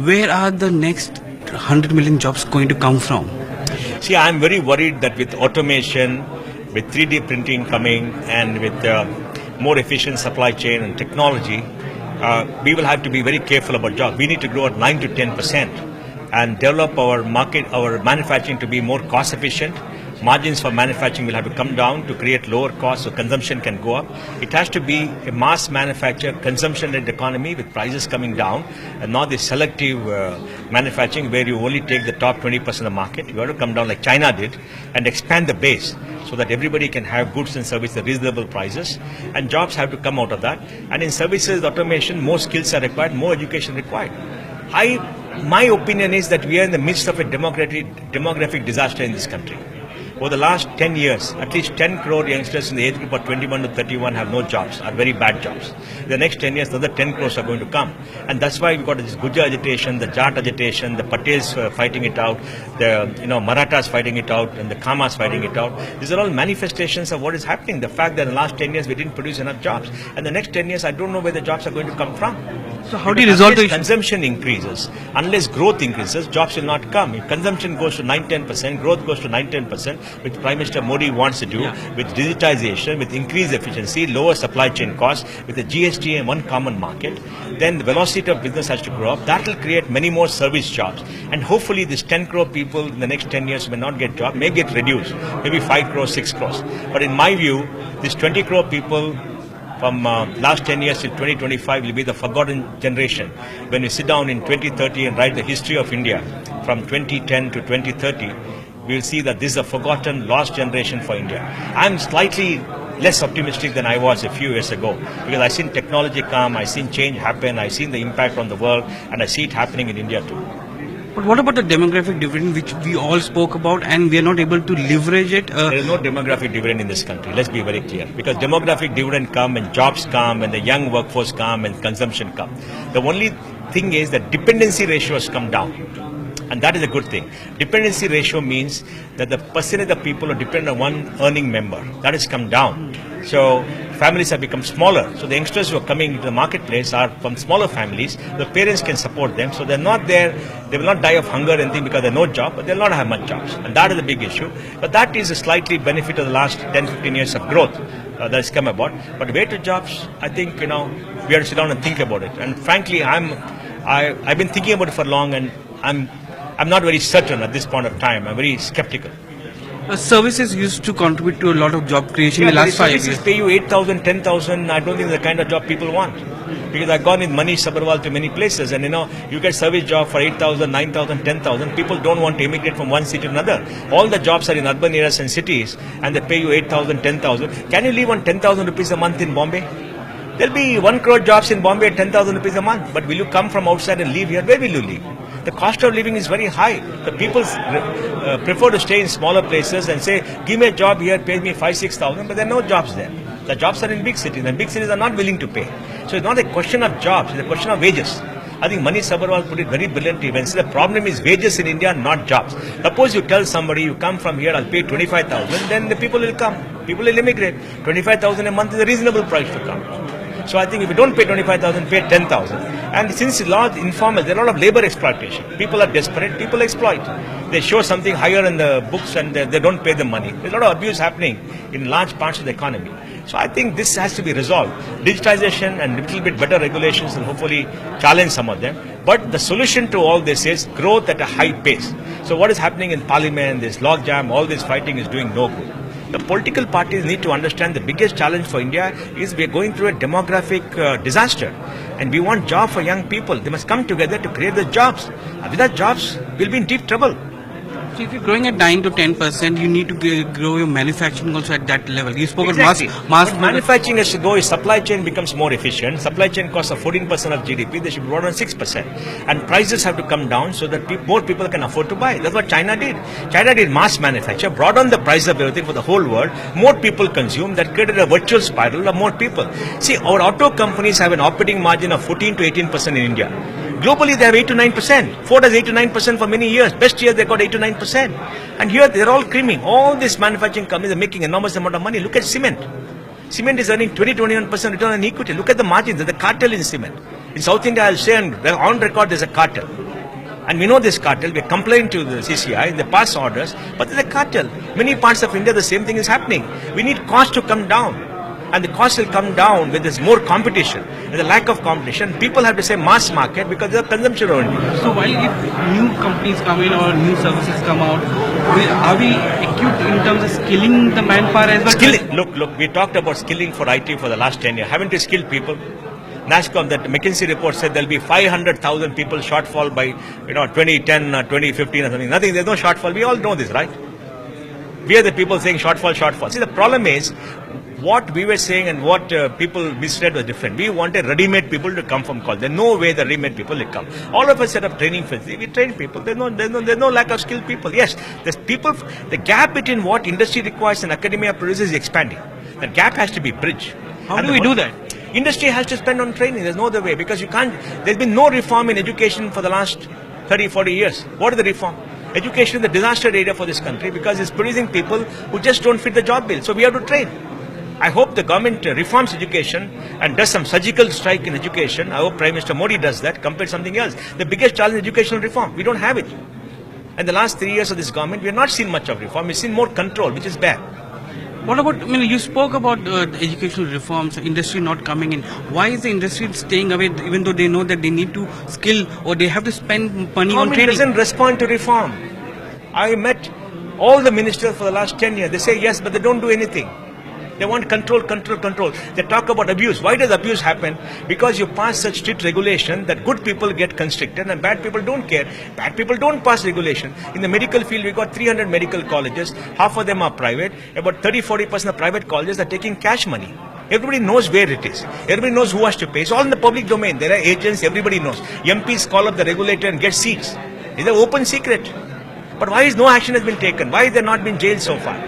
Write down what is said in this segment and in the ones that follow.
where are the next 100 million jobs going to come from? See, I'm very worried that with automation, with 3D printing coming, and with more efficient supply chain and technology, we will have to be very careful about jobs. We need to grow at 9 to 10% and develop our market, our manufacturing to be more cost efficient. Margins for manufacturing will have to come down to create lower costs so consumption can go up. It has to be a mass manufacture, consumption-led economy with prices coming down, and not the selective manufacturing where you only take the top 20% of the market. You have to come down like China did and expand the base so that everybody can have goods and services at reasonable prices, and jobs have to come out of that. And in services, automation, more skills are required, more education required. My opinion is that we are in the midst of a demographic disaster in this country. Over the last 10 years, at least 10 crore youngsters in the age group of 21 to 31 have no jobs, are very bad jobs. The next 10 years, another 10 crores are going to come. And that's why we've got this Guja agitation, the Jat agitation, the Patels fighting it out, the Marathas fighting it out, and the Kamas fighting it out. These are all manifestations of what is happening. The fact that in the last 10 years, we didn't produce enough jobs. And the next 10 years, I don't know where the jobs are going to come from. So how do you resolve the issue? Consumption increases, unless growth increases, jobs will not come. If consumption goes to 9-10%, growth goes to 9-10%, which Prime Minister Modi wants to do, with digitization, with increased efficiency, lower supply chain costs, with the GST and one common market, then the velocity of business has to grow up. That will create many more service jobs. And hopefully this 10 crore people in the next 10 years may not get jobs, may get reduced, maybe 5 crores, 6 crores. But in my view, this 20 crore people from last 10 years till 2025 will be the forgotten generation. When we sit down in 2030 and write the history of India from 2010 to 2030, we will see that this is a forgotten, lost generation for India. I'm slightly less optimistic than I was a few years ago because I've seen technology come, I've seen change happen, I've seen the impact on the world, and I see it happening in India too. But what about the demographic dividend which we all spoke about and we are not able to leverage it? There is no demographic dividend in this country. Let's be very clear. Because demographic dividend come and jobs come and the young workforce come and consumption come. The only thing is that dependency ratio has come down. And that is a good thing. Dependency ratio means that the percentage of people who depend on one earning member, that has come down. So families have become smaller. So the youngsters who are coming into the marketplace are from smaller families. The parents can support them. So they're not there. They will not die of hunger and anything because they have no job, but they'll not have much jobs. And that is a big issue. But that is a slightly benefit of the last 10-15 years of growth that has come about. But way to jobs, I think, we have to sit down and think about it. And frankly, I've been thinking about it for long, and I'm not very certain at this point of time. I'm very skeptical. Services used to contribute to a lot of job creation in the last 5 years. Services pay you 8,000, 10,000. I don't think it's the kind of job people want. Because I've gone with Manish Sabharwal to many places, and you get service job for 8,000, 9,000, 10,000. People don't want to immigrate from one city to another. All the jobs are in urban areas and cities, and they pay you 8,000, 10,000. Can you live on 10,000 rupees a month in Bombay? There'll be 1 crore jobs in Bombay at 10,000 rupees a month. But will you come from outside and live here? Where will you live? The cost of living is very high. The people prefer to stay in smaller places and say, give me a job here, pay me 5,000-6,000, but there are no jobs there. The jobs are in big cities, and big cities are not willing to pay. So it's not a question of jobs, it's a question of wages. I think Manish Sabharwal put it very brilliantly when he said the problem is wages in India, not jobs. Suppose you tell somebody, you come from here, I'll pay 25,000, then the people will come. People will immigrate. 25,000 a month is a reasonable price to come. So I think if you don't pay 25,000, pay 10,000. And since the law is informal, there are a lot of labor exploitation. People are desperate, people exploit. They show something higher in the books and they don't pay the money. There's a lot of abuse happening in large parts of the economy. So I think this has to be resolved. Digitization and a little bit better regulations will hopefully challenge some of them. But the solution to all this is growth at a high pace. So what is happening in Parliament, this logjam, all this fighting is doing no good. The political parties need to understand the biggest challenge for India is we are going through a demographic disaster, and we want jobs for young people. They must come together to create the jobs. Without jobs, we'll be in deep trouble. So if you're growing at 9 to 10%, you need to grow your manufacturing also at that level. You spoke about mass manufacturing has to go. If supply chain becomes more efficient, supply chain costs of 14% of GDP, they should be brought on 6%. And prices have to come down so that more people can afford to buy. That's what China did. China did mass manufacture, brought on the price of everything for the whole world. More people consume. That created a virtual spiral of more people. See, our auto companies have an operating margin of 14 to 18% in India. Globally, they have 8 to 9%. Ford has 8 to 9% for many years. Best years, they got 8 to 9%. And here, they're all creaming. All these manufacturing companies are making enormous amount of money. Look at cement. Cement is earning 20-21% return on equity. Look at the margins. There's a cartel in cement. In South India, I'll say on record, there's a cartel. And we know this cartel. We complained to the CCI, they pass orders, but there's a cartel. Many parts of India, the same thing is happening. We need cost to come down. And the cost will come down when there's more competition. There's a lack of competition. People have to say mass market because they're consumption oriented. So while if new companies come in or new services come out, are we acute in terms of skilling the manpower as well? Skilling. Look, we talked about skilling for IT for the last 10 years. Haven't we skilled people? NASCOM, that McKinsey report said there'll be 500,000 people shortfall by 2010 or 2015 or something. Nothing, there's no shortfall. We all know this, right? We are the people saying shortfall. See, the problem is, what we were saying and what people misread was different. We wanted ready-made people to come from college. There's no way the ready-made people will come. All of us set up training facilities. We train people. There's no lack of skilled people. Yes, there's people. The gap between what industry requires and academia produces is expanding. That gap has to be bridged. How do we do that? Industry has to spend on training. There's no other way because you can't. There's been no reform in education for the last 30, 40 years. What is the reform? Education is the disaster area for this country because it's producing people who just don't fit the job bill. So we have to train. I hope the government reforms education and does some surgical strike in education. I hope Prime Minister Modi does that compared to something else. The biggest challenge is educational reform. We don't have it. And the last 3 years of this government, we have not seen much of reform. We've seen more control, which is bad. What about, you spoke about educational reforms, industry not coming in. Why is the industry staying away even though they know that they need to skill or they have to spend money on Government training? doesn't respond to reform. I met all the ministers for the last 10 years. They say yes, but they don't do anything. They want control. They talk about abuse. Why does abuse happen? Because you pass such strict regulation that good people get constricted and bad people don't care. Bad people don't pass regulation. In the medical field, we got 300 medical colleges. Half of them are private. About 30-40% of private colleges are taking cash money. Everybody knows where it is. Everybody knows who has to pay. It's all in the public domain. There are agents. Everybody knows. MPs call up the regulator and get seats. It's an open secret. But why is no action has been taken? Why has there not been jailed so far?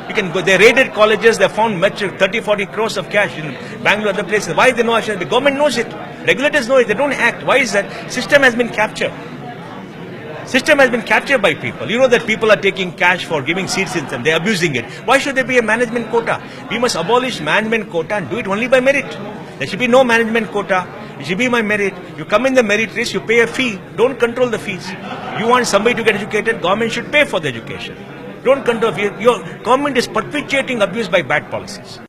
You can go, they raided colleges, they found much 30-40 crores of cash in Bangalore and other places. Why is there no action? The government knows it. Regulators know it. They don't act. Why is that? System has been captured. System has been captured by people. You know that people are taking cash for giving seats in them. They're abusing it. Why should there be a management quota? We must abolish management quota and do it only by merit. There should be no management quota. It should be by merit. You come in the merit list, you pay a fee. Don't control the fees. You want somebody to get educated, government should pay for the education. Don't control. Your government is perpetuating abuse by bad policies.